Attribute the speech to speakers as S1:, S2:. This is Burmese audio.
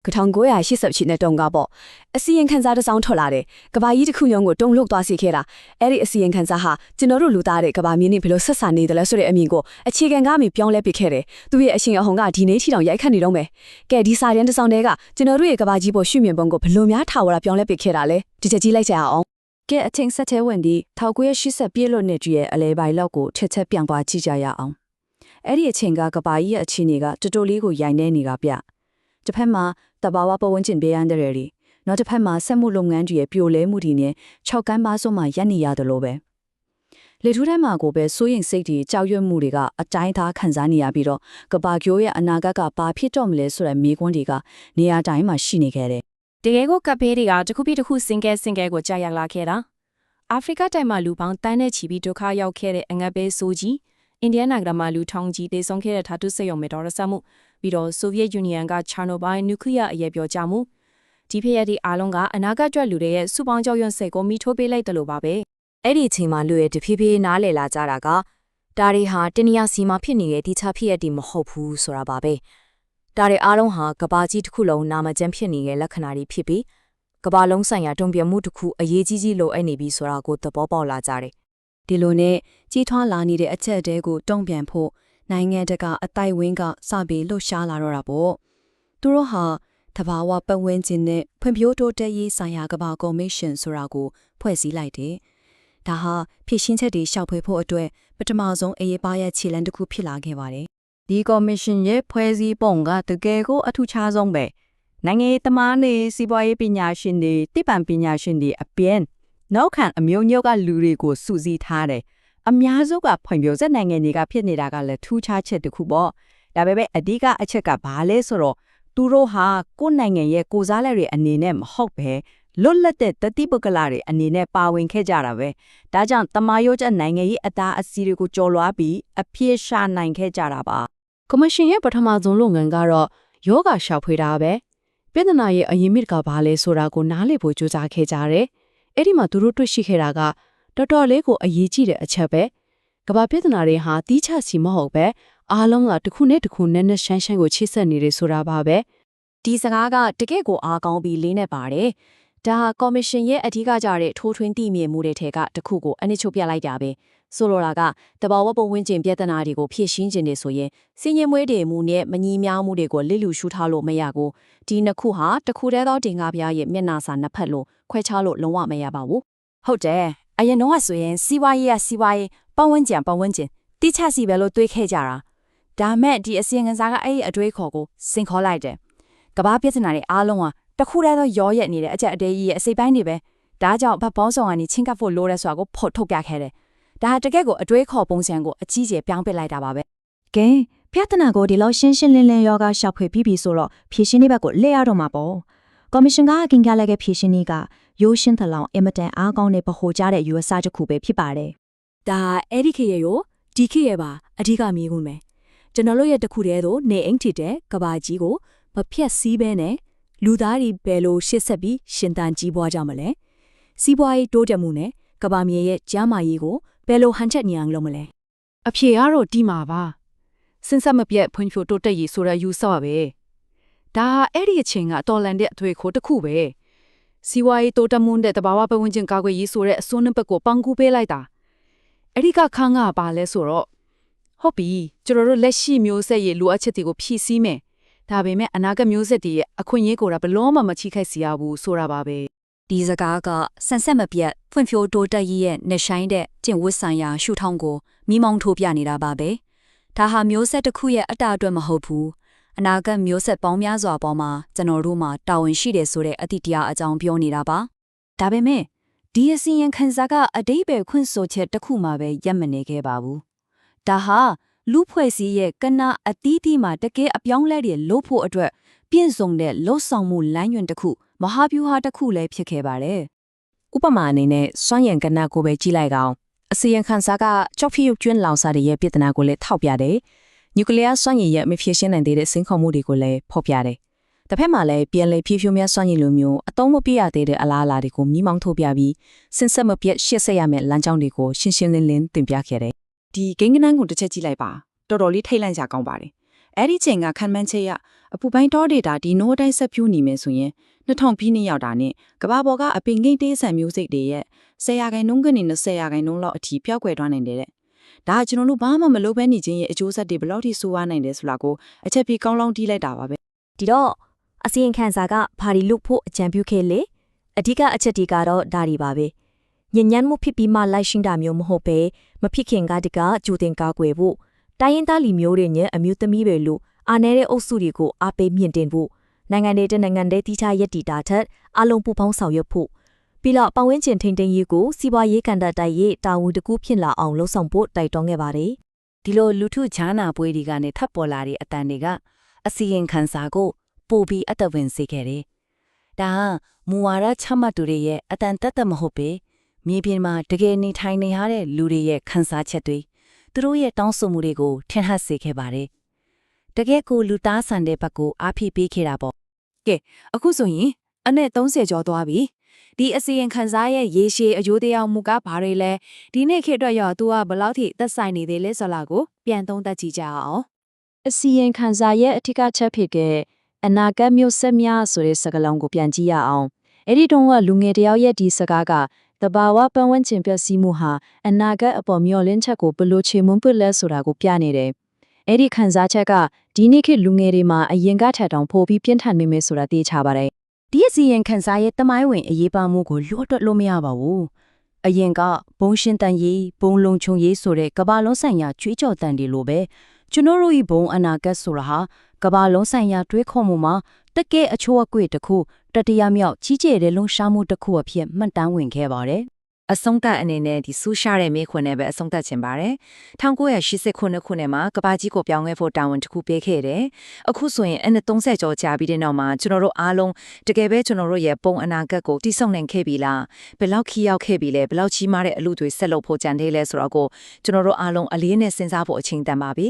S1: ကထောင်ကိုရရှိစပ်ချီနဲ့တုံကပေါ့အစီရင်ခံစားတစ်စောင်းထွက်လာတယ်ကဘာကြီးတစ်ခုညုံကိုတုံလုတ်သွားစေခဲ့တာအဲ့ဒီအစီရင်ခံစားဟာကျွန်တော်တို့လူသားတွေကဘာမြင်းနေဘယ်လိုဆက်ဆံနေတယ်လဲဆိုတဲ့အမြင်ကိုအခြေခံကမှပြောင်းလဲပစ်ခဲ့တယ်သူရဲ့အရှင်အဟုန်ကဒီနေ့ထိတောင်ရိုက်ခတ်နေတော့မယ်ကဲဒီစာရန်တစ်စောင်းတည်းကကျွန်တော်တို့ရဲ့ကဘာကြီးပေါ်ရှုမြင်ပုံကိုဘယ်လိုများထားဝရပြောင်းလဲပစ်ခဲ့တာလဲဒီချက်ကြီးလိုက်ကြအောင်က
S2: ဲအချင်းဆက်သေးဝင်ဒီ1980ပြည့်လို့နေကြရဲ့အလဲပိုင်းလောက်ကိုချက်ပြောင်းသွားကြည့်ကြရအောင်အဲ့ဒီအချိန်ကကဘာကြီးရဲ့အခြေအနေကတော်တော်လေးကိုရိုင်နေနေတာဗျတစ်ဖက်မှာတဘာဝပတ်ဝန်းကျင်ပေးရတဲ့တွေနောက်တစ်ဖက်မှာစက်မှုလုပ်ငန်းတွေရဲ့ပြိုလဲမှုတွေနဲ့6ကန်းပါးစုံမှာရပ်နေရတယ်လို့ပဲလေထူးထဲမှာကိုပဲစိုးရင်စိတ်တွေကြောက်ရွံ့မှုတွေကအတိုင်းသားခံစားနေရပြီးတော့ကဘာကျိုးရဲ့အနာဂတ်ကဘာဖြစ်တော့မလဲဆိုတဲ့မေးခွန်းတွေကနေရာတိုင်းမှာရှိနေခဲ့တယ်တ
S3: ကယ်ကိုကပ်ဖေးတွေကတစ်ခုပြီးတစ်ခုစင်ကဲကိုကြာရောက်လာခဲ့တာအာဖရိကတိုင်မှာလူပေါင်းတန်းနဲ့ချီပြီးဒုက္ခရောက်ခဲ့တဲ့အငတ်ပဲဆိုကြီးအိန္ဒိယနိုင်ငံမှာလူထောင်ကြီးတေဆုံးခဲ့တဲ့ဓာတုစက်ရုံမဲ့တော်ရဆမှုပြီးတော့ဆိုဗီယက်ယူနီယံကချာနိုဘိုင်းနျူကလီးယားအရေးပြောကြမှုဒီဖြစ်ရတဲ့အားလုံးကအနာဂတ်အတွက်လူတွေရဲ့စုပေါင်းကြောက်ရွံ့စိတ်ကိုမိထိုးပေးလိုက်တယ်လို့ပါပဲအ
S2: ဲ့ဒီအချိန်မှာလူရဲ့တဖြည်းဖြည်းနားလည်လာကြတာကဒါတွေဟာတနည်းစီမှာဖြစ်နေတဲ့ဒီချဖြစ်ရတဲ့မဟုတ်ဘူးဆိုတာပါပဲဒါတွေအားလုံးဟာကဘာကြီးတစ်ခုလုံးနာမကျန်းဖြစ်နေတဲ့လက္ခဏာတွေဖြစ်ပြီးကဘာလုံးဆိုင်ရာတုံ့ပြန်မှုတစ်ခုအရေးကြီးလိုအပ်နေပြီဆိုတာကိုသဘောပေါက်လာကြတယ်
S1: ဒီလိုနဲ့ကြီးထွားလာနေတဲ့အချက်တဲကိုတုံ့ပြန်ဖို့နိုင်ငံတကာအတိုက်ဝင်းကစပြီးလှုပ်ရှားလာတော့တာပေါ့သူတို့ဟာတဘာဝပတ်ဝန်းကျင်နဲ့ဖွံ့ဖြိုးတိုးတက်ရေးဆိုင်ရာကဘာကော်မရှင်ဆိုတာကိုဖွဲ့စည်းလိုက်တယ်ဒါဟာဖြစ်ရှင်းချက်တွေရှောက်ဖွေဖို့အတွက်ပထမဆုံးအရေးပါရဲ့ခြေလှမ်းတစ်ခုဖြစ်လာခဲ့ပါတယ်ဒ
S4: ီကော်မရှင်ရဲ့ဖွဲ့စည်းပုံကတကယ်ကိုအထူးခြားဆုံးပဲနိုင်ငံရေးသမားတွေစီးပွားရေးပညာရှင်တွေသိပ္ပံပညာရှင်တွေအပြင်နောက်ခံအမျိုးမျိုးကလူတွေကိုစုစည်းထားတယ်အများစုကဖွံ့ဖြိုးစက်နိုင်ငံတွေကဖြစ်နေတာကလည်းထူးခြားချက်တစ်ခုပေါ့ဒါပေမဲ့အဓိကအချက်ကဘာလဲဆိုတော့သူတို့ဟာကိုယ်နိုင်ငံရဲ့ကိုစားလက်တွေအနေနဲ့မဟုတ်ပဲလွတ်လပ်တဲ့တတိပကလာတွေအနေနဲ့ပါဝင်ခဲ့ကြတာပဲဒါကြောင့်တမားရိုးကျနိုင်ငံရေးအသားအစီတွေကိုကြော်လွှားပြီးအပြည့်ရှာနိုင်ခဲ့ကြတာပါ
S2: ကော်မရှင်ရဲ့ပထမဆုံးလုပ်ငန်းကတော့ယောဂရှာဖွေတာပဲပြဿနာရဲ့အရင်မြစ်ကဘာလဲဆိုတာကိုနားလည်ဖို့ကြိုးစားခဲ့ကြတယ်အဲ့ဒီမှာသူတို့တွေ့ရှိခဲ့တာကတော်လေးကိုအရေးကြီးတဲ့အချက်ပဲကဘာပြဿနာတွေဟာတီးခြစီမဟုတ်ပဲအားလုံးကတစ်ခုနဲ့တစ်ခုနဲ့ရှမ်းကိုချိတ်ဆက်နေတယ်ဆိုတာပါပဲဒ
S3: ီစကားကတကယ့်ကိုအားကောင်းပြီးလေးနဲ့ပါတယ်ဒါဟာကော်မရှင်ရဲ့အထူးကကြတဲ့ထိုးထွင်းသိမြင်မှုတွေထဲကတစ်ခုကိုအနစ်ချုပ်ပြလိုက်တာပဲဆိုလိုတာကတဘာဝပုံဝင်ကျင်ပြဿနာတွေကိုဖြည့်ရှင်းခြင်းနေဆိုရင်စင်ရင်မွေးတွေမှုနဲ့မညီမျှမှုတွေကိုလစ်လူရှုထားလို့မရဘူးဒီနှစ်ခုဟာတစ်ခုတည်းသောတင်ကားပြားရဲ့မျက်နှာစာနှစ်ဖက်လို့ခွဲခြားလို့လုံးဝမရပါဘူးဟ
S2: ုတ်တယ်အရင်တော့ဆိုရင်စီးပွားရေးပတ်ဝန်းကျင်တိချစီပဲလို့တွေးခဲ့ကြတာဒါမဲ့ဒီအစီရင်ခံစာကအဲ့ဒီအတွေးခေါ်ကိုစင်ခေါ်လိုက်တယ်ကဘာပြဿနာတွေအားလုံးကတစ်ခုတည်းသောရောရက်နေတဲ့အချက်အသေးကြီးရဲ့အစိပ်ပိုင်းတွေပဲဒါကြောင့်ဗတ်ပေါင်းဆောင်ကနေချင်းကပ်ဖို့လိုတဲ့ဆိုတာကိုဖော်ထုတ်ပြခဲ့တယ်ဒါတကယ့်ကိုအတွေးခေါ်ပုံစံကိုအကြီးကျယ်ပြောင်းပစ်လိုက်တာပါပဲက
S1: ဲပြဿနာကိုဒီလောက်ရှင်းရှင်းလင်းလင်းယောဂရှောက်ဖွေပြီးပြီဆိုတော့ဖြည့်ရှင်းတဲ့ဘက်ကိုလက်ရတော့မှာပေါ့ကော်မရှင်ကအကင်ကြလိုက်တဲ့ဖြည့်ရှင်းနည်းကရိုးရှင်းသလောင်အင်မတန်အားကောင်းတဲ့ဗဟိုကြတဲ့ယူအစတစ်ခုပဲဖြစ်ပါတယ်ဒ
S2: ါအဲ့ဒီခေတ်ရဲ့ဒီခေတ်ရဲ့ပါအဓိကမြင်ကုန်မယ်ကျွန်တော်တို့ရဲ့တစ်ခုတည်းသို့နေအိမ်ထစ်တဲ့ကဘာကြီးကိုမဖြတ်စည်းဘဲနဲ့လူသားတွေဘယ်လိုရှစ်ဆက်ပြီးရှင်သန်ကြီးပွားကြမလဲစီးပွားရေးတိုးတက်မှုနဲ့ကဘာမြေရဲ့ကြားမာရေးကိုဘယ်လိုဟန်ချက်ညံလုပ်မလဲအ
S3: ဖြေကတော့ဒီမှာပါစဉ်ဆက်မပြတ်ဖွံ့ဖြိုးတိုးတက်ရေးဆိုတဲ့ယူဆပဲဒါအဲ့ဒီအချိန်ကတော်လန်တဲ့အထွေခိုးတစ်ခုပဲစီဝါရေးတိုးတက်မှုတဲ့တဘာဝပတ်ဝန်းကျင်ကာကွယ်ရေးဆိုတဲ့အစွန်းနှစ်ဘက်ကိုပန်းကူးပေးလိုက်တာအဲ့ဒီကခန်းကပါလဲဆိုတော့ဟုတ်ပြီကျွန်တော်တို့လက်ရှိမျိုးဆက်ရဲ့လိုအပ်ချက်တွေကိုဖြည့်ဆည်းမယ်ဒါပေမဲ့အနာဂတ်မျိုးဆက်တွေရဲ့အခွင့်အရေးကိုဘလုံးမချိခိုက်စီရဘူးဆိုတာပါပဲ
S2: ဒီစကားကဆန်ဆက်မပြတ်ဖွံ့ဖြိုးတိုးတက်ရေးရဲ့နှဆိုင်တဲ့ကျင့်ဝတ်ဆိုင်ရာရှုထောင့်ကိုမိမောင်းထိုးပြနေတာပါပဲဒါဟာမျိုးဆက်တစ်ခုရဲ့အတ္တအတွက်မဟုတ်ဘူးအနာဂတ်မျိုးဆက်ပေါင်းများစွာပေါ်မှာကျွန်တော်တို့မှာတာဝန်ရှိတယ်ဆိုတဲ့အသည့်တရားအကြောင်းပြောနေတာပါဒါပေမဲ့ဒီအစီရင်ခံစာကအတိတ်ပဲခွင့်ဆိုချက်တစ်ခုမှပဲရပ်မနေခဲ့ပါဘူးဒါဟာလူဖွဲ့စည်းရဲ့ကဏ္ဍအသီးသီးမှာတကယ်အပြောင်းလဲတွေလုပ်ဖို့အတွက်ပြည့်စုံတဲ့လှုပ်ဆောင်မှုလမ်းညွှန်တစ်ခုမဟာဗျူဟာတစ်ခုလည်းဖြစ်ခဲ့ပါတယ်
S1: ဥပမာအနေနဲ့စွမ်းရည်ကဏ္ဍကိုပဲကြည့်လိုက်အောင်အစီရင်ခံစာကကြောက်ဖြုတ်ကျွန်းလောင်စာတွေရဲ့ပြဿနာကိုလည်းထောက်ပြတယ်နျူကလီးယားစွမ်းရည်ရဲ့မဖြစ်ရှင်းနိုင်သေးတဲ့စိန်ခေါ်မှုတွေကိုလည်းဖော်ပြတယ်တစ်ဖက်မှာလည်းပြန်လည်ဖြည့်ဖြိုးများစွမ်းရည်လိုမျိုးအသုံးမပြရသေးတဲ့အလားအလာတွေကိုမိမောင်းထုတ်ပြပြီးစဉ်ဆက်မပြတ်ရှေ့ဆက်ရမယ့်လမ်းကြောင်းတွေကိုရှင်းရှင်းလင်းလင်းတင်ပြခဲ့တယ်
S4: ဒီကိန်းကနန်းကိုတစ်ချက်ကြည့်လိုက်ပါတော်တော်လေးထိတ်လန့်ကြကောင်းပါတယ် အဲ့ဒီချိန်ကခံမှန်းချက်ရအပူပိုင်းတောဒေတာဒီနိုးတိုင်းဆက်ဖြူနေမယ်ဆိုရင်2000ပြည့်နှစ်ရောက်တာနဲ့ကဘာပေါ်ကအပင်ကိန်းတေးဆန်မျိုးစိတ်တွေရဲ့10%ကနေ20%လောက်အထိပြောက်ကွယ်သွားနိုင်တယ်တဲ့ဒါကကျွန်တော်တို့ဘာမှမလုပ်ဘဲနေခြင်းရဲ့အကျိုးဆက်တွေဘယ်လောက်ထိဆိုးဝါးနိုင်တယ်ဆိုတာကိုအချက်ပြီးကောင်းလောင်းတီးလိုက်တာပါပဲ
S5: ဒီတော့အစီရင်ခံစာကဘာဒီလို့ဖို့အကြံပြုခဲ့လေအဓိကအချက်တွေကတော့ဒါတွေပါပဲညဉ့်ညမ်းမှုဖြစ်ပြီးမှလိုက်ရှင်းတာမျိုးမဟုတ်ပဲမဖြစ်ခင်ကတကကြိုတင်ကာကွယ်ဖို့တိုင်းရင်းသားလူမျိုးတွေနဲ့အမျိုးသမီးတွေလို့အားနည်းတဲ့အုပ်စုတွေကိုအားပေးမြင့်တင်ဖို့နိုင်ငံတွေတဲ့နိုင်ငံတွေတိကျရက်တီတာထက်အလုံးပူပေါင်းဆောင်ရွက်ဖို့ပြီးတော့ပတ်ဝန်းကျင်ထိန်းသိမ်းရေးကိုစီးပွားရေးကဏ္ဍတိုက်ရေးတာဝန်တစ်ခုဖြစ်လာအောင်လှုံ့ဆော်ဖို့တိုက်တွန်းခဲ့ပါတယ်ဒီလိုလူထုဂျာနာပွဲတွေကနေထပ်ပေါ်လာတဲ့အတန်တွေကအစီရင်ခံစာကိုပို့ပြီးအသက်ဝင်စေခဲ့တယ်ဒါမူဝါဒချမှတ်သူတွေရဲ့အတန်တက်မဟုတ်ပဲမြေပြင်မှာတကယ်နေထိုင်နေရတဲ့လူတွေရဲ့ခံစားချက်တွေသူတို့ရဲ့တောင်းဆိုမှုတွေကိုထင်ဟပ်စေခဲ့ပါတယ်တကယ်ကိုလူသားဆန်တဲ့ဘက်ကိုအားဖြည့်ပေးခဲ့တာပေါ့ကဲအခုဆိုရင်အနည်း30ကျော်သွားပြီဒီအစီရင်ခံစာရဲ့ရေရှည်အကျိုးတရားမှုကဘာတွေလဲဒီနေ့ခေတ်အတွက်ရောသူကဘယ်လောက်ထိသက်ဆိုင်နေသေးလဲဆိုတာကိုပြန်သုံးသပ်ကြည့်ကြအောင်အစီရင်ခံစာရဲ့အထက်ကချက်ဖြစ်တဲ့အနာဂတ်မျိုးဆက်များဆိုတဲ့စကားလုံးကိုပြန်ကြည့်ရအောင်အဲ့ဒီတုန်းကလူငယ်တယောက်ရဲ့ဒီစကားကတဘာဝပတ်ဝန်းကျင်ပျက်စီးမှုဟာအနာဂတ်အပေါ်မျှော်လင့်ချက်ကိုဘယ်လိုချေမှုန်းပစ်လဲဆိုတာကိုပြနေတယ်အဲ့ဒီခံစားချက်ကဒီနေ့ခေတ်လူငယ်တွေမှာအရင်ကထက်တောင်ပိုပြီးပြင်းထန်နေမယ်ဆိုတာသိချပါတယ်ဒီအစီရင်ခံစာရဲ့တမိုင်းဝင်အရေးပါမှုကိုလွှတ်တွက်လို့မရပါဘူးအရင်ကဘုံရှင်တန်ရေးဘုံလုံခြုံရေးဆိုတဲ့ကမ္ဘာလုံးဆိုင်ရာချွေးကြော်တန်တွေလိုပဲကျွန်တော်တို့ဤဘုံအနာဂတ်ဆိုတာဟာကမ္ဘာလုံးဆိုင်ရာတွေးခေါ်မှုမှာတကယ်အချိုးအကွေ့တစ်ခုတတိယမြောက်ကြီးကျယ်တဲ့လုံရှားမှုတစ်ခုအဖြစ်မှတ်တမ်းဝင်ခဲ့ပါတယ်အဆုံးသတ်အနေနဲ့ဒီဆူရှာတဲ့မိခွန်းနဲ့ပဲအဆုံးသတ်ခြင်းပါတယ်1989ခုနှစ်မှာကဘာကြီးကိုပြောင်းလဲဖို့တာဝန်တစ်ခုပေးခဲ့တယ်အခုဆိုရင်အနှစ်30ကျော်ကြာပြီးတဲ့နောက်မှာကျွန်တော်တို့အားလုံးတကယ်ပဲကျွန်တော်တို့ရဲ့ပုံအနာဂတ်ကိုတည်ဆောက်နိုင်ခဲ့ပြီလားဘယ်လောက်ခီးရောက်ခဲ့ပြီလဲဘယ်လောက်ကြီးမားတဲ့အလုပ်တွေဆက်လုပ်ဖို့ကြံသေးလဲဆိုတော့ကိုကျွန်တော်တို့အားလုံးအလေးနဲ့စဉ်းစားဖို့အချိန်တန်ပါပြီ